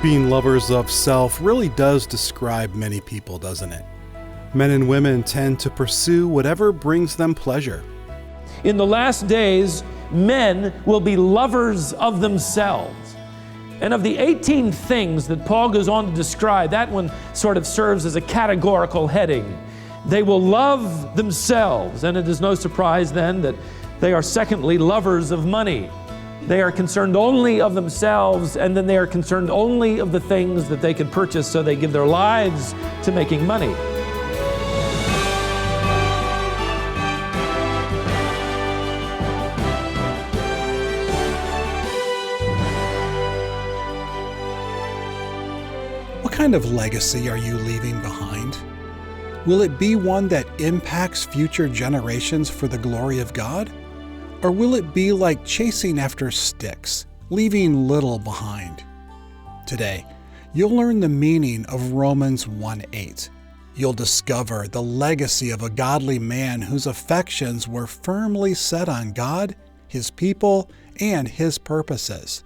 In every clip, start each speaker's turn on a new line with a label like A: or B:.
A: Being lovers of self really does describe many people, doesn't it? Men and women tend to pursue whatever brings them pleasure.
B: In the last days, men will be lovers of themselves. And of the 18 things that Paul goes on to describe, that one sort of serves as a categorical heading. They will love themselves, and it is no surprise then that they are secondly lovers of money. They are concerned only of themselves, and then they are concerned only of the things that they can purchase, so they give their lives to making money.
A: What kind of legacy are you leaving behind? Will it be one that impacts future generations for the glory of God? Or will it be like chasing after sticks, leaving little behind? Today, you'll learn the meaning of Romans 1:8. You'll discover the legacy of a godly man whose affections were firmly set on God, His people, and His purposes.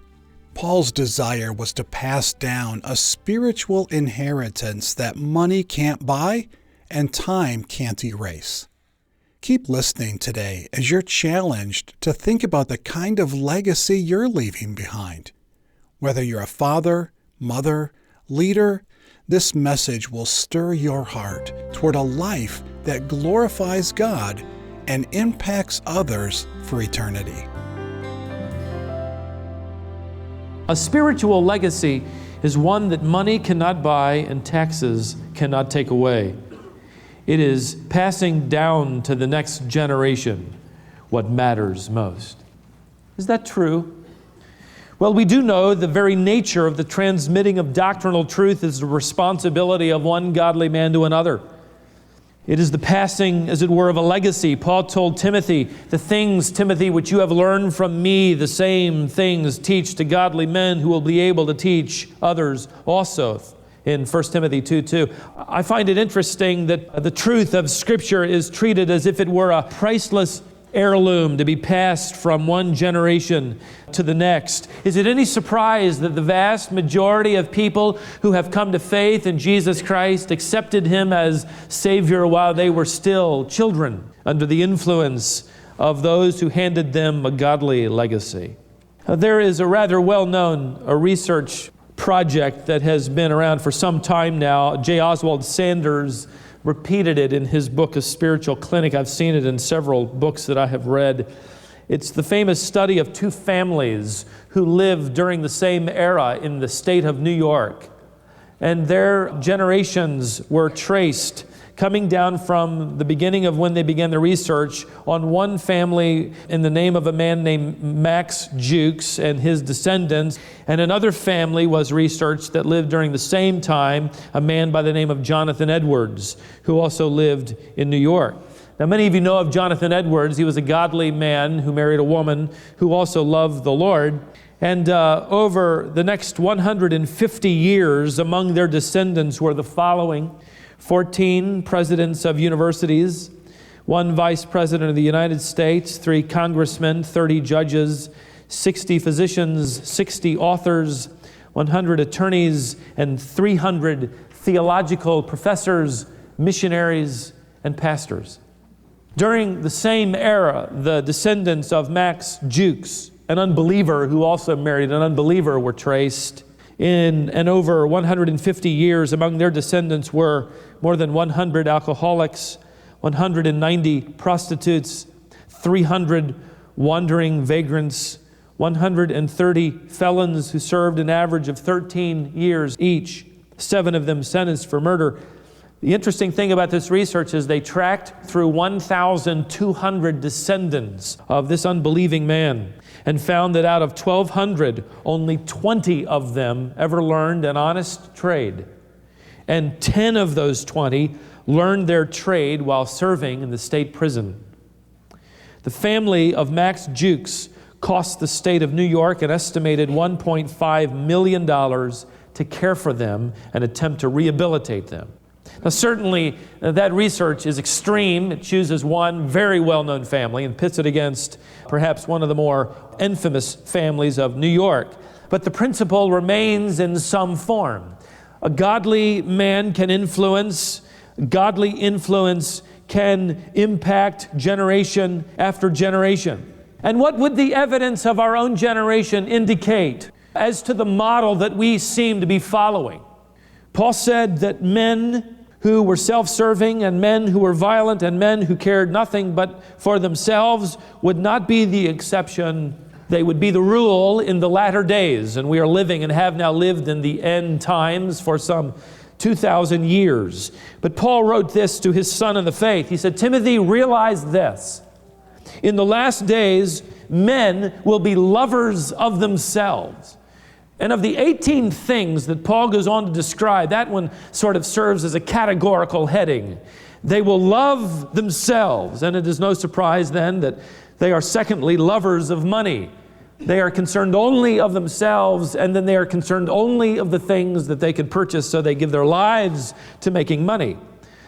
A: Paul's desire was to pass down a spiritual inheritance that money can't buy and time can't erase. Keep listening today as you're challenged to think about the kind of legacy you're leaving behind. Whether you're a father, mother, leader, this message will stir your heart toward a life that glorifies God and impacts others for eternity.
B: A spiritual legacy is one that money cannot buy and taxes cannot take away. It is passing down to the next generation what matters most. Is that true? Well, we do know the very nature of the transmitting of doctrinal truth is the responsibility of one godly man to another. It is the passing, as it were, of a legacy. Paul told Timothy, "The things, Timothy, which you have learned from me, the same things teach to godly men who will be able to teach others also." In 1 Timothy 2:2. I find it interesting that the truth of Scripture is treated as if it were a priceless heirloom to be passed from one generation to the next. Is it any surprise that the vast majority of people who have come to faith in Jesus Christ accepted Him as Savior while they were still children, under the influence of those who handed them a godly legacy? There is a rather well-known research project that has been around for some time now. J. Oswald Sanders repeated it in his book, A Spiritual Clinic. I've seen it in several books that I have read. It's the famous study of two families who lived during the same era in the state of New York. And their generations were traced coming down from the beginning of when they began the research on one family in the name of a man named Max Jukes and his descendants, and another family was researched that lived during the same time, a man by the name of Jonathan Edwards, who also lived in New York. Now, many of you know of Jonathan Edwards. He was a godly man who married a woman who also loved the Lord. And over the next 150 years, among their descendants were the following: 14 presidents of universities, 1 vice president of the United States, 3 congressmen, 30 judges, 60 physicians, 60 authors, 100 attorneys, and 300 theological professors, missionaries, and pastors. During the same era, the descendants of Max Jukes, an unbeliever who also married an unbeliever, were traced. In and over 150 years, among their descendants were more than 100 alcoholics, 190 prostitutes, 300 wandering vagrants, 130 felons who served an average of 13 years each, 7 of them sentenced for murder. The interesting thing about this research is they tracked through 1,200 descendants of this unbelieving man and found that out of 1,200, only 20 of them ever learned an honest trade. And 10 of those 20 learned their trade while serving in the state prison. The family of Max Jukes cost the state of New York an estimated $1.5 million to care for them and attempt to rehabilitate them. Now, certainly, that research is extreme. It chooses one very well-known family and pits it against perhaps one of the more infamous families of New York. but the principle remains in some form. A godly man can influence, godly influence can impact generation after generation. And what would the evidence of our own generation indicate as to the model that we seem to be following? Paul said that men who were self-serving and men who were violent and men who cared nothing but for themselves would not be the exception. They would be the rule in the latter days. And we are living and have now lived in the end times for some 2,000 years. But Paul wrote this to his son in the faith. He said, Timothy, realize this. In the last days, men will be lovers of themselves. And of the 18 things that Paul goes on to describe, that one sort of serves as a categorical heading. They will love themselves. And it is no surprise then that they are secondly lovers of money. They are concerned only of themselves, and then they are concerned only of the things that they can purchase, so they give their lives to making money.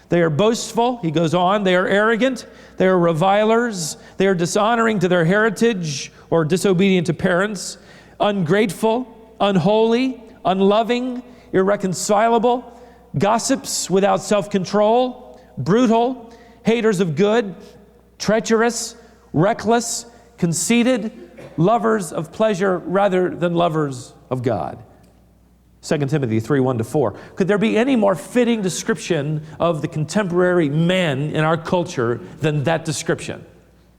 B: They are boastful, he goes on. They are arrogant. They are revilers. They are dishonoring to their heritage or disobedient to parents, ungrateful, unholy, unloving, irreconcilable, gossips without self-control, brutal, haters of good, treacherous, reckless, conceited, lovers of pleasure rather than lovers of God. 2 Timothy 3:1-4. Could there be any more fitting description of the contemporary men in our culture than that description?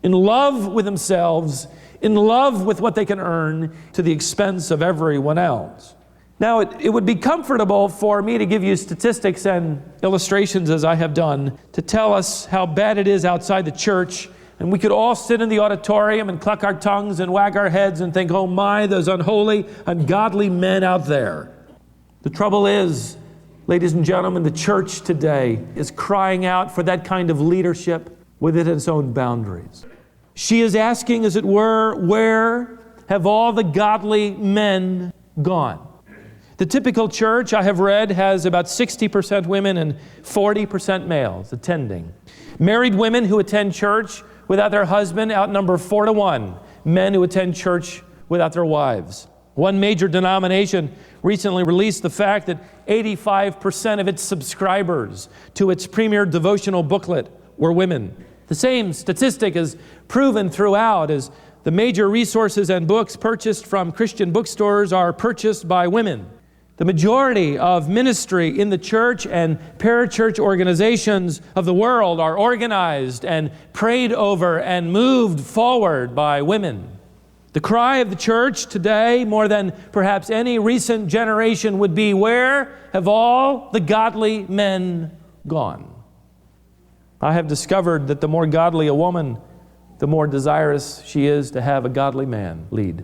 B: In love with themselves, in love with what they can earn to the expense of everyone else. Now, it would be comfortable for me to give you statistics and illustrations, as I have done, to tell us how bad it is outside the church, and we could all sit in the auditorium and cluck our tongues and wag our heads and think, oh my, those unholy, ungodly men out there. The trouble is, ladies and gentlemen, the church today is crying out for that kind of leadership within its own boundaries. She is asking, as it were, where have all the godly men gone? The typical church, I have read, has about 60% women and 40% males attending. Married women who attend church without their husband outnumber 4-to-1 men who attend church without their wives. One major denomination recently released the fact that 85% of its subscribers to its premier devotional booklet were women. The same statistic is proven throughout, as the major resources and books purchased from Christian bookstores are purchased by women. The majority of ministry in the church and parachurch organizations of the world are organized and prayed over and moved forward by women. The cry of the church today, more than perhaps any recent generation, would be, where have all the godly men gone? I have discovered that the more godly a woman, the more desirous she is to have a godly man lead.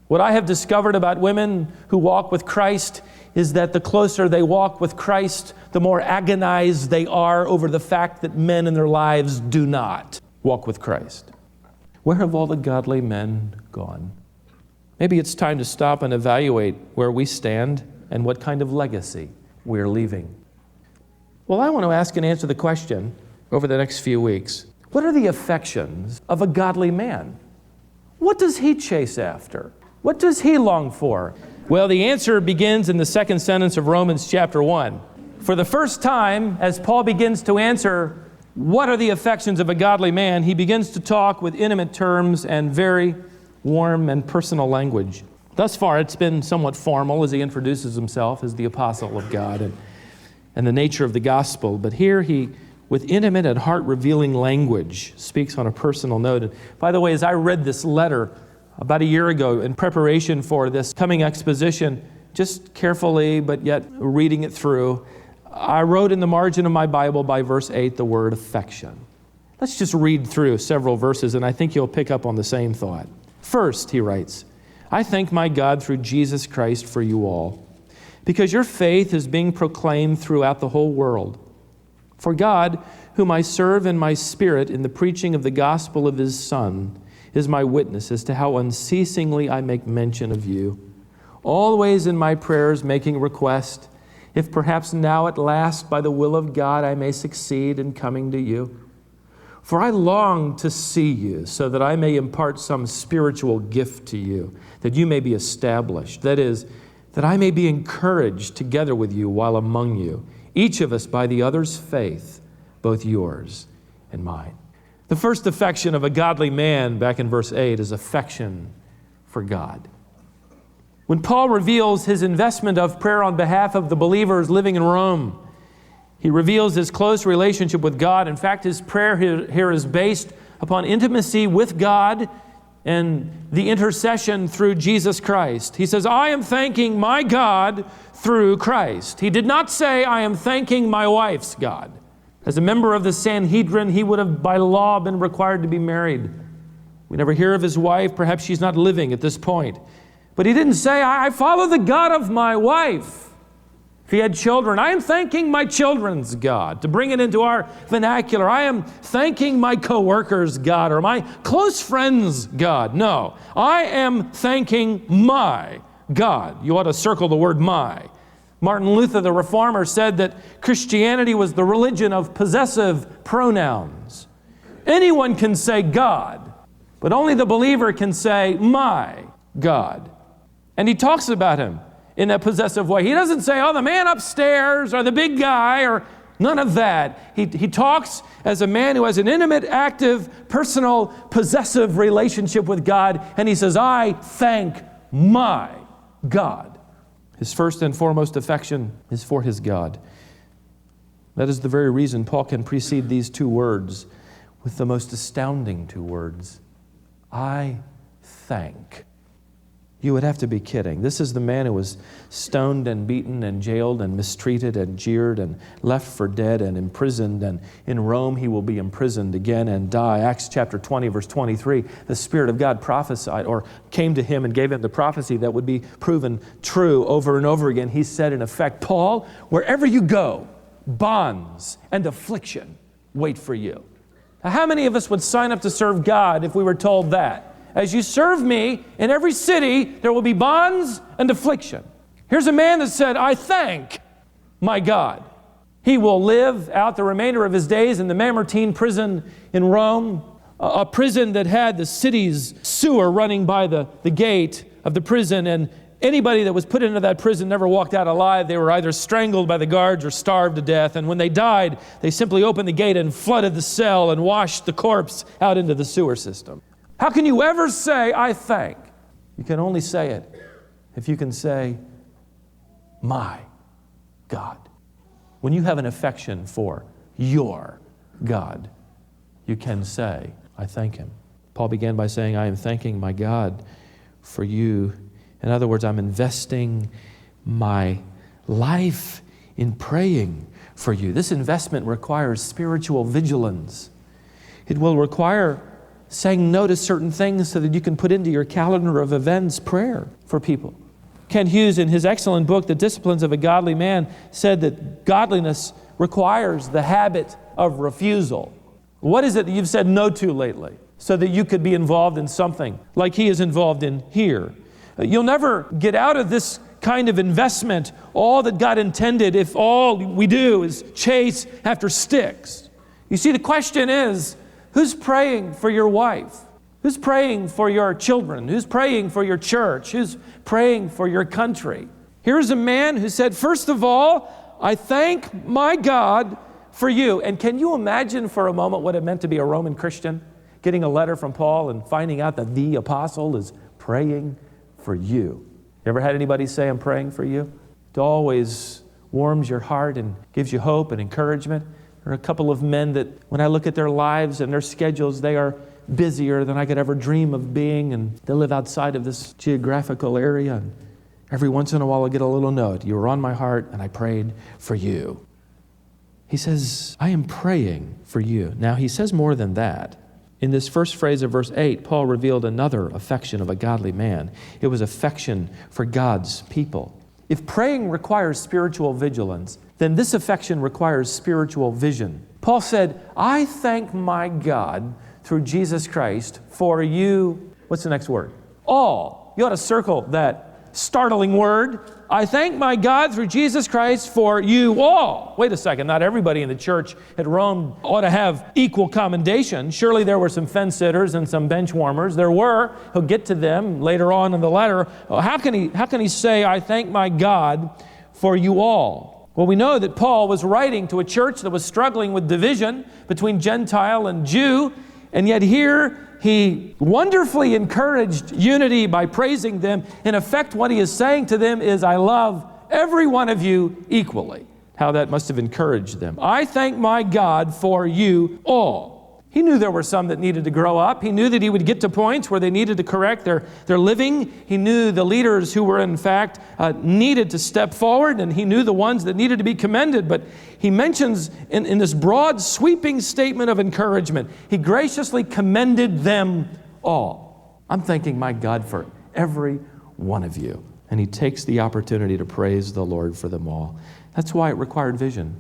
B: What I have discovered about women who walk with Christ is that the closer they walk with Christ, the more agonized they are over the fact that men in their lives do not walk with Christ. Where have all the godly men gone? Maybe it's time to stop and evaluate where we stand and what kind of legacy we're leaving. Well, I want to ask and answer the question over the next few weeks. What are the affections of a godly man? What does he chase after? What does he long for? Well, the answer begins in the second sentence of Romans chapter 1. For the first time, as Paul begins to answer what are the affections of a godly man, he begins to talk with intimate terms and very warm and personal language. Thus far, it's been somewhat formal as he introduces himself as the apostle of God and the nature of the gospel. But here he, with intimate and heart-revealing language, speaks on a personal note. And by the way, as I read this letter about a year ago in preparation for this coming exposition, just carefully but yet reading it through, I wrote in the margin of my Bible by verse 8 the word affection. Let's just read through several verses and I think you'll pick up on the same thought. First, he writes, I thank my God through Jesus Christ for you all, because your faith is being proclaimed throughout the whole world. For God, whom I serve in my spirit in the preaching of the gospel of his Son, is my witness as to how unceasingly I make mention of you, always in my prayers making request, if perhaps now at last by the will of God I may succeed in coming to you. For I long to see you, so that I may impart some spiritual gift to you, that you may be established. That is, that I may be encouraged together with you while among you, each of us by the other's faith, both yours and mine. The first affection of a godly man, back in verse 8, is affection for God. When Paul reveals his investment of prayer on behalf of the believers living in Rome, he reveals his close relationship with God. In fact, his prayer here is based upon intimacy with God and the intercession through Jesus Christ. He says, I am thanking my God through Christ. He did not say, I am thanking my wife's God. As a member of the Sanhedrin, he would have by law been required to be married. We never hear of his wife. Perhaps she's not living at this point. But he didn't say, I follow the God of my wife. If he had children, I am thanking my children's God. To bring it into our vernacular, I am thanking my co-worker's God or my close friend's God. No, I am thanking my God. You ought to circle the word my. Martin Luther, the reformer, said that Christianity was the religion of possessive pronouns. Anyone can say God, but only the believer can say my God. And he talks about him in a possessive way. He doesn't say, oh, the man upstairs or the big guy or none of that. He talks as a man who has an intimate, active, personal, possessive relationship with God, and he says, I thank my God. His first and foremost affection is for his God. That is the very reason Paul can precede these two words with the most astounding two words. I thank. You would have to be kidding. This is the man who was stoned and beaten and jailed and mistreated and jeered and left for dead and imprisoned. And in Rome he will be imprisoned again and die. Acts chapter 20, verse 23, the Spirit of God prophesied or came to him and gave him the prophecy that would be proven true over and over again. He said, in effect, Paul, wherever you go, bonds and affliction wait for you. Now, how many of us would sign up to serve God if we were told that? As you serve me, in every city there will be bonds and affliction. Here's a man that said, I thank my God. He will live out the remainder of his days in the Mamertine prison in Rome, a prison that had the city's sewer running by the gate of the prison, and anybody that was put into that prison never walked out alive. They were either strangled by the guards or starved to death, and when they died, they simply opened the gate and flooded the cell and washed the corpse out into the sewer system. How can you ever say, I thank? You can only say it if you can say, my God. When you have an affection for your God, you can say, I thank him. Paul began by saying, I am thanking my God for you. In other words, I'm investing my life in praying for you. This investment requires spiritual vigilance. It will require saying no to certain things so that you can put into your calendar of events prayer for people. Ken Hughes, in his excellent book, The Disciplines of a Godly Man, said that godliness requires the habit of refusal. What is it that you've said no to lately so that you could be involved in something like he is involved in here? You'll never get out of this kind of investment all that God intended if all we do is chase after sticks. You see, the question is, who's praying for your wife? Who's praying for your children? Who's praying for your church? Who's praying for your country? Here's a man who said, first of all, I thank my God for you. And can you imagine for a moment what it meant to be a Roman Christian? Getting a letter from Paul and finding out that the apostle is praying for you. You ever had anybody say, I'm praying for you? It always warms your heart and gives you hope and encouragement. There are a couple of men that when I look at their lives and their schedules, they are busier than I could ever dream of being, and they live outside of this geographical area. And every once in a while I get a little note, you were on my heart and I prayed for you. He says, I am praying for you. Now he says more than that. In this first phrase of verse 8, Paul revealed another affection of a godly man. It was affection for God's people. If praying requires spiritual vigilance, then this affection requires spiritual vision. Paul said, I thank my God through Jesus Christ for you. What's the next word? All. You ought to circle that startling word. I thank my God through Jesus Christ for you all. Wait a second, not everybody in the church at Rome ought to have equal commendation. Surely there were some fence sitters and some bench warmers. There were. He'll get to them later on in the letter. How can he say, I thank my God for you all? Well, we know that Paul was writing to a church that was struggling with division between Gentile and Jew, and yet here he wonderfully encouraged unity by praising them. In effect, what he is saying to them is, I love every one of you equally. How that must have encouraged them. I thank my God for you all. He knew there were some that needed to grow up. He knew that he would get to points where they needed to correct their living. He knew the leaders who were, in fact, needed to step forward, and he knew the ones that needed to be commended. But he mentions in this broad, sweeping statement of encouragement, he graciously commended them all. I'm thanking my God for every one of you. And he takes the opportunity to praise the Lord for them all. That's why it required vision,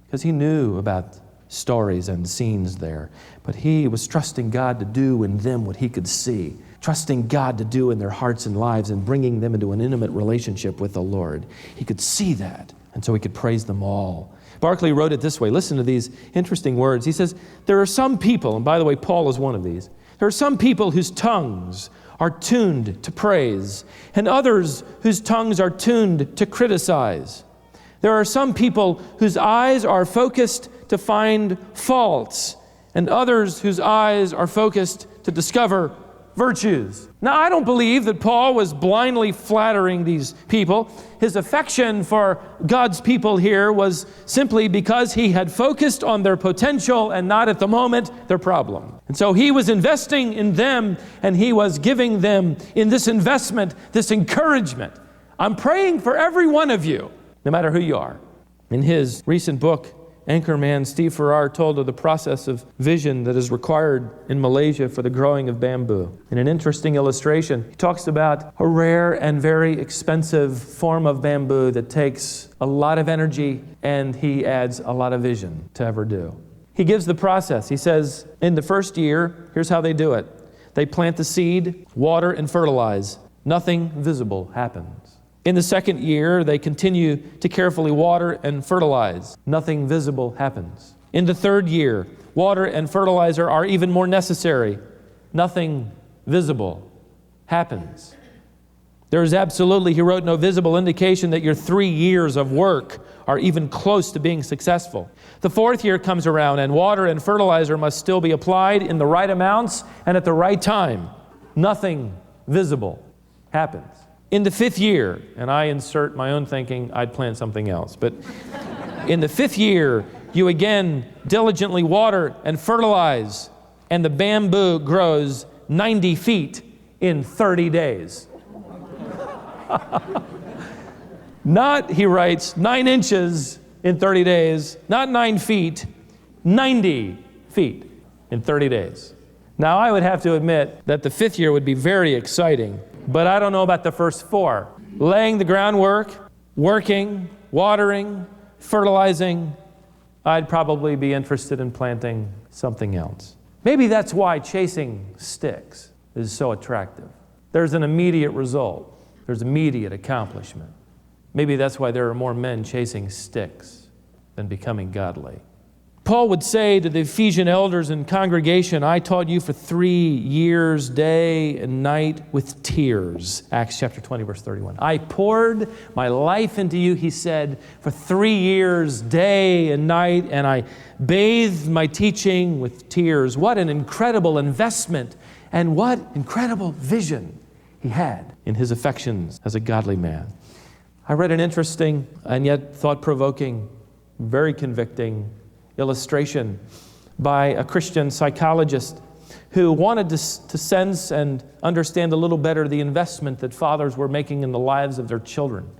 B: because he knew about stories and scenes there. But he was trusting God to do in them what he could see, trusting God to do in their hearts and lives and bringing them into an intimate relationship with the Lord. He could see that, and so he could praise them all. Barclay wrote it this way. Listen to these interesting words. He says, there are some people, and by the way, Paul is one of these, there are some people whose tongues are tuned to praise, and others whose tongues are tuned to criticize. There are some people whose eyes are focused to find faults, and others whose eyes are focused to discover virtues. Now, I don't believe that Paul was blindly flattering these people. His affection for God's people here was simply because he had focused on their potential and not at the moment their problem. And so he was investing in them, and he was giving them in this investment, this encouragement. I'm praying for every one of you, no matter who you are. In his recent book, Anchorman Steve Farrar told of the process of vision that is required in Malaysia for the growing of bamboo. In an interesting illustration, he talks about a rare and very expensive form of bamboo that takes a lot of energy, and he adds a lot of vision to ever do. He gives the process. He says, in the first year, here's how they do it. They plant the seed, water, and fertilize. Nothing visible happens. In the second year, they continue to carefully water and fertilize. Nothing visible happens. In the third year, water and fertilizer are even more necessary. Nothing visible happens. There is absolutely, he wrote, no visible indication that your 3 years of work are even close to being successful. The fourth year comes around, and water and fertilizer must still be applied in the right amounts and at the right time. Nothing visible happens. In the fifth year, and I insert my own thinking, I'd plant something else, but in the fifth year, you again diligently water and fertilize, and the bamboo grows 90 feet in 30 days. Not, he writes, 9 inches in 30 days, not 9 feet, 90 feet in 30 days. Now, I would have to admit that the fifth year would be very exciting, but I don't know about the first 4. Laying the groundwork, working, watering, fertilizing, I'd probably be interested in planting something else. Maybe that's why chasing sticks is so attractive. There's an immediate result. There's immediate accomplishment. Maybe that's why there are more men chasing sticks than becoming godly. Paul would say to the Ephesian elders and congregation, I taught you for 3 years, day and night, with tears. Acts chapter 20, verse 31. I poured my life into you, he said, for 3 years, day and night, and I bathed my teaching with tears. What an incredible investment, and what incredible vision he had in his affections as a godly man. I read an interesting and yet thought-provoking, very convicting illustration by a Christian psychologist who wanted to sense and understand a little better the investment that fathers were making in the lives of their children.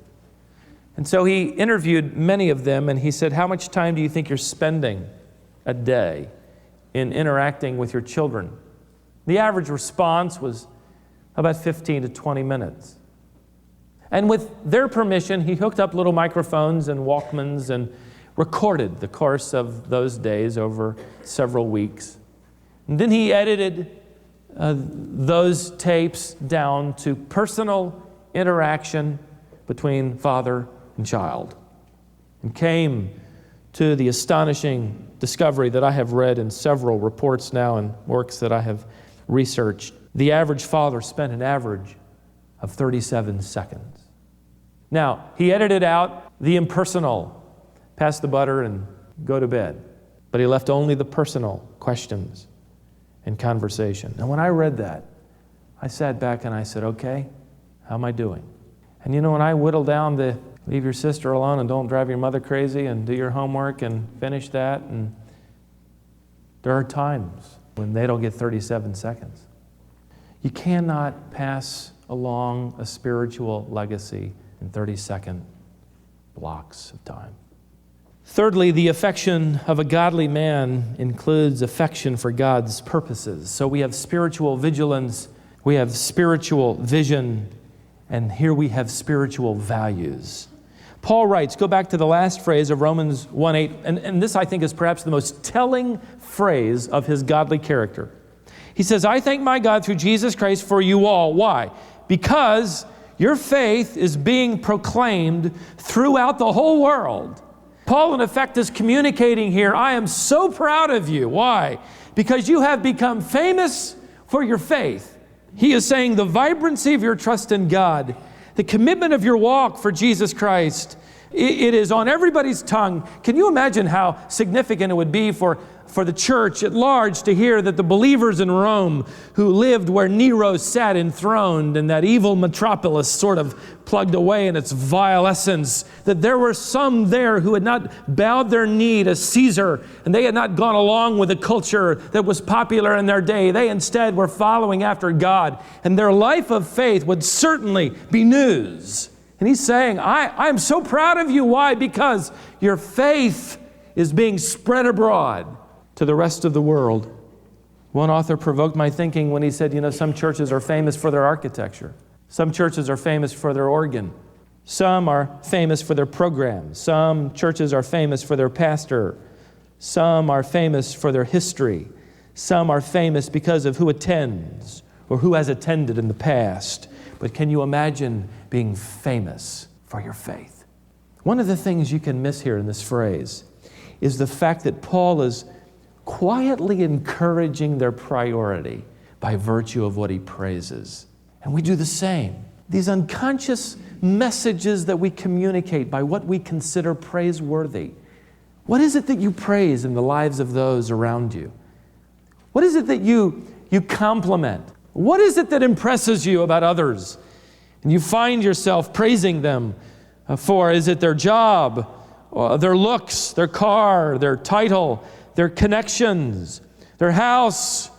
B: And so he interviewed many of them, and he said, how much time do you think you're spending a day in interacting with your children? The average response was about 15 to 20 minutes. And with their permission, he hooked up little microphones and Walkmans and recorded the course of those days over several weeks. And then he edited those tapes down to personal interaction between father and child, and came to the astonishing discovery that I have read in several reports now and works that I have researched. The average father spent an average of 37 seconds. Now, he edited out the impersonal, pass the butter and go to bed, but he left only the personal questions and conversation. And when I read that, I sat back and I said, okay, how am I doing? And you know, when I whittle down the leave your sister alone and don't drive your mother crazy and do your homework and finish that, and there are times when they don't get 37 seconds. You cannot pass along a spiritual legacy in 30-second blocks of time. Thirdly, the affection of a godly man includes affection for God's purposes. So we have spiritual vigilance, we have spiritual vision, and here we have spiritual values. Paul writes, go back to the last phrase of Romans 1:8, and this I think is perhaps the most telling phrase of his godly character. He says, I thank my God through Jesus Christ for you all. Why? Because your faith is being proclaimed throughout the whole world. Paul, in effect, is communicating here, I am so proud of you. Why? Because you have become famous for your faith. He is saying the vibrancy of your trust in God, the commitment of your walk for Jesus Christ, it is on everybody's tongue. Can you imagine how significant it would be for the church at large to hear that the believers in Rome who lived where Nero sat enthroned and that evil metropolis sort of plugged away in its vile essence, that there were some there who had not bowed their knee to Caesar and they had not gone along with the culture that was popular in their day. They instead were following after God, and their life of faith would certainly be news. And he's saying, I'm so proud of you. Why? Because your faith is being spread abroad to the rest of the world. One author provoked my thinking when he said, you know, some churches are famous for their architecture. Some churches are famous for their organ. Some are famous for their programs. Some churches are famous for their pastor. Some are famous for their history. Some are famous because of who attends or who has attended in the past. But can you imagine being famous for your faith? One of the things you can miss here in this phrase is the fact that Paul is quietly encouraging their priority by virtue of what he praises. And we do the same. These unconscious messages that we communicate by what we consider praiseworthy. What is it that you praise in the lives of those around you? What is it that you compliment? What is it that impresses you about others? And you find yourself praising them for, is it their job, their looks, their car, their title, their connections, their house,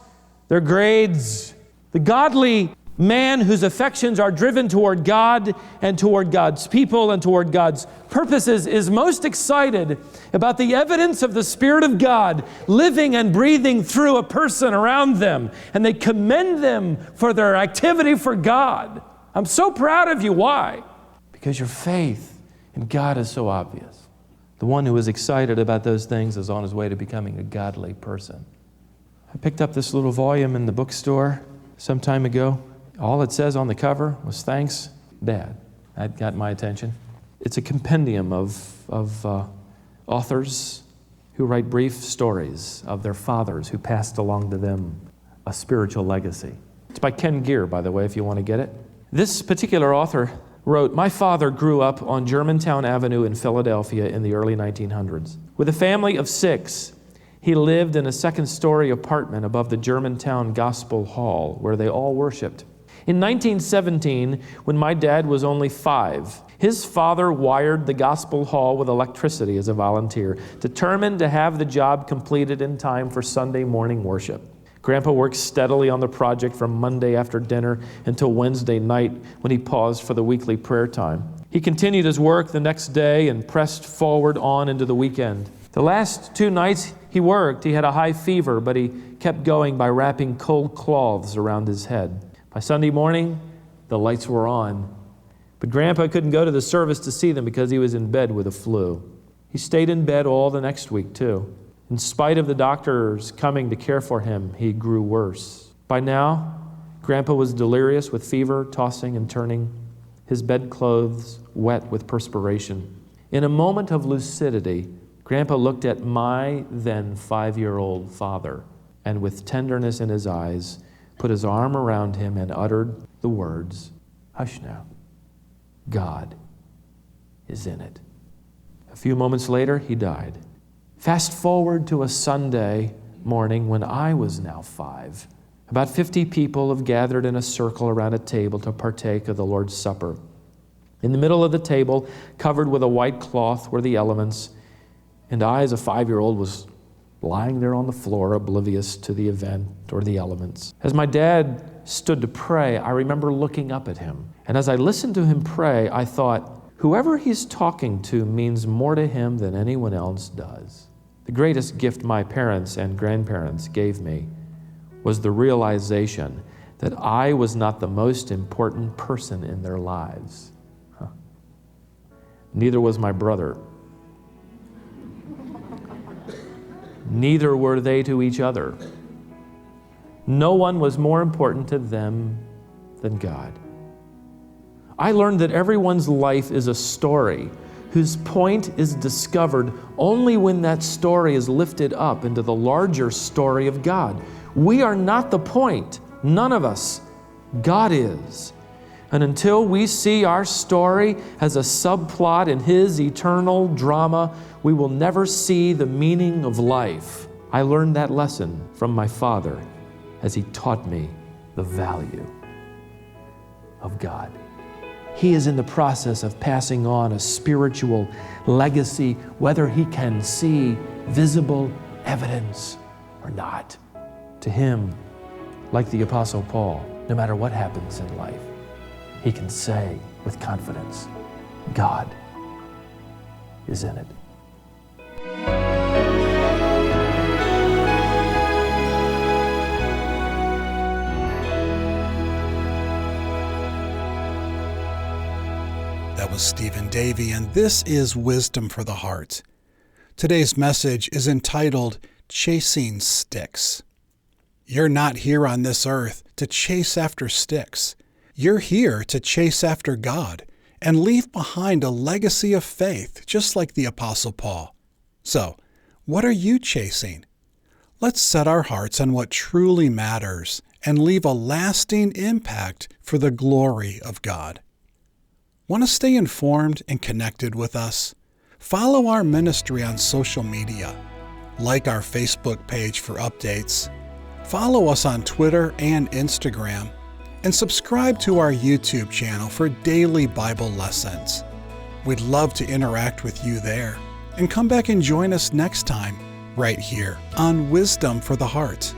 B: their grades? The godly man whose affections are driven toward God and toward God's people and toward God's purposes is most excited about the evidence of the Spirit of God living and breathing through a person around them, and they commend them for their activity for God. I'm so proud of you. Why? Because your faith in God is so obvious. The one who is excited about those things is on his way to becoming a godly person. I picked up this little volume in the bookstore some time ago. All it says on the cover was, "Thanks, Dad." That got my attention. It's a compendium of authors who write brief stories of their fathers who passed along to them a spiritual legacy. It's by Ken Gear, by the way, if you want to get it. This particular author wrote, "My father grew up on Germantown Avenue in Philadelphia in the early 1900s. With a family of 6, he lived in a second-story apartment above the Germantown Gospel Hall, where they all worshiped. In 1917, when my dad was only 5, his father wired the Gospel Hall with electricity as a volunteer, determined to have the job completed in time for Sunday morning worship. Grandpa worked steadily on the project from Monday after dinner until Wednesday night when he paused for the weekly prayer time. He continued his work the next day and pressed forward on into the weekend. The last 2 nights he worked, he had a high fever, but he kept going by wrapping cold cloths around his head. By Sunday morning, the lights were on. But Grandpa couldn't go to the service to see them because he was in bed with a flu. He stayed in bed all the next week, too. In spite of the doctors coming to care for him, he grew worse. By now, Grandpa was delirious with fever, tossing and turning. his bedclothes wet with perspiration. In a moment of lucidity, Grandpa looked at my then 5-year-old father and with tenderness in his eyes, put his arm around him and uttered the words, "Hush now, God is in it." A few moments later, he died. Fast forward to a Sunday morning when I was now 5. About 50 people have gathered in a circle around a table to partake of the Lord's Supper. In the middle of the table, covered with a white cloth, were the elements, and I, as a 5-year-old, was lying there on the floor, oblivious to the event or the elements. As my dad stood to pray, I remember looking up at him. And as I listened to him pray, I thought, whoever he's talking to means more to him than anyone else does. The greatest gift my parents and grandparents gave me was the realization that I was not the most important person in their lives. Neither was my brother. Neither were they to each other. No one was more important to them than God. I learned that everyone's life is a story whose point is discovered only when that story is lifted up into the larger story of God. We are not the point, none of us. God is. And until we see our story as a subplot in His eternal drama, we will never see the meaning of life. I learned that lesson from my father as he taught me the value of God. He is in the process of passing on a spiritual legacy, whether he can see visible evidence or not. To him, like the Apostle Paul, no matter what happens in life, he can say with confidence, God is in it.
A: That was Stephen Davey, and this is Wisdom for the Heart. Today's message is entitled, Chasing Sticks. You're not here on this earth to chase after sticks. You're here to chase after God and leave behind a legacy of faith, just like the Apostle Paul. So, what are you chasing? Let's set our hearts on what truly matters and leave a lasting impact for the glory of God. Want to stay informed and connected with us? Follow our ministry on social media. Like our Facebook page for updates. Follow us on Twitter and Instagram. And subscribe to our YouTube channel for daily Bible lessons. We'd love to interact with you there. And come back and join us next time, right here on Wisdom for the Heart.